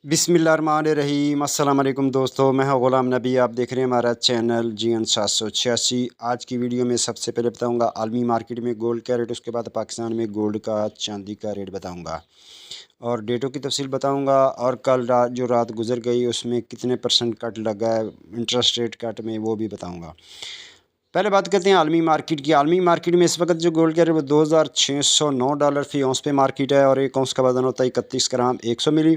बिस्मिल्लाहिर्रहमानिर्रहीम। अस्सलाम वालेकुम दोस्तों, मैं हूं ग़ुलाम नबी। आप देख रहे हैं हमारा चैनल GN 786। आज की वीडियो में सबसे पहले बताऊंगा आलमी मार्केट में गोल्ड का रेट, उसके बाद पाकिस्तान में गोल्ड का चांदी का रेट बताऊंगा और डेटों की तफसील बताऊंगा। और कल रात गुजर गई उसमें कितने % कट लगा है इंटरेस्ट रेट कट में, वो भी बताऊँगा। पहले बात करते हैं आलमी मार्केट की। आलमी मार्केट में इस वक्त जो गोल्ड का रेट वो $2609 फ़ी औंस पे मार्केट है और एक औंस का वजन होता है 31 ग्राम 100 मिली।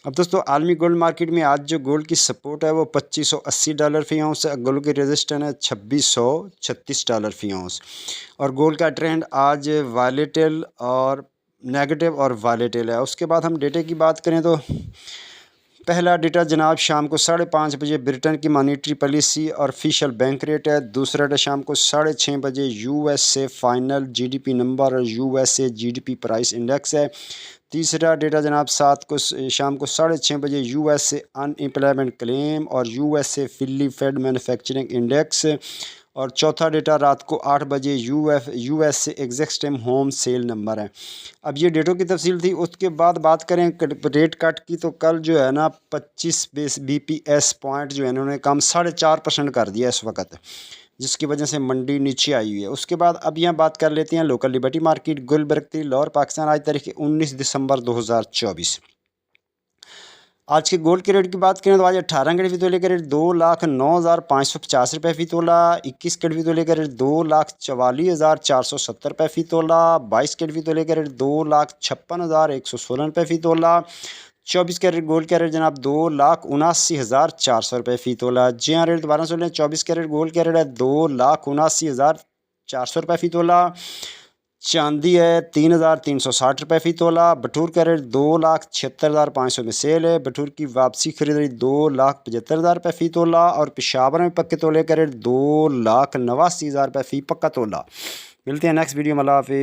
अब दोस्तों आलमी गोल्ड मार्केट में आज जो गोल्ड की सपोर्ट है वो $2580 फ़ी औंस है। गोल्ड की रेजिस्टेंस है $2636 फ़ी औंस। और गोल्ड का ट्रेंड आज वालेटिल और नेगेटिव और वालेटिल है। उसके बाद हम डेटे की बात करें तो पहला डेटा जनाब शाम को 5:30 बजे ब्रिटेन की मॉनेटरी पॉलिसी और ऑफिशियल बैंक रेट है। दूसरा डेटा शाम को 6:30 बजे USA फाइनल GDP नंबर और USA GDP प्राइस इंडेक्स है। तीसरा डेटा जनाब शाम को 6:30 बजे USA अनएम्प्लॉयमेंट क्लेम और USA Philly Fed manufacturing index. और चौथा डेटा रात को 8 बजे USA existing home sale number है। अब ये डेटों की तफसील थी। उसके बाद बात करें रेट कट की, तो कल जो है ना 25 BPS पॉइंट जो है इन्होंने कम 4.5% कर दिया इस वक्त, जिसकी वजह से मंडी नीचे आई हुई है। उसके बाद अब यहाँ बात कर लेते हैं local liberty market Gulberg Lahore Pakistan. आज तारीख 19 दिसंबर 2024। आज के गोल्ड के रेट की बात करें तो आज 18 कैरेट फ़ी तोले का रेट 2,09,550 रुपये फ़ी तोला। 21 कैरेट फ़ी तोले का रेट 2,44,470 रुपये फ़ी तोला। 22 कैरेट फ़ी तोले का रेट 2,56,116 रुपये फ़ी तोला। 24 कैरेट गोल्ड का रेट जनाब 2,79,400 रुपये फ़ी तोला। जी हाँ, रेट दोबारा सुन लें। 24 कैरेट गोल्ड का रेट है 2,79,400 रुपये फ़ी तोला। चांदी है 3,360 रुपये फ़ी तोला। बटूर का रेट 2,76,500 में सेल है। बटूर की वापसी खरीदारी 2,75,000 रुपये फ़ी तोला। और पेशावर में पक्के तोले का रेट 2,89,000 रुपये फ़ी पक्का तोला। मिलते हैं नेक्स्ट वीडियो में। अल्लाह हाफ़िज़।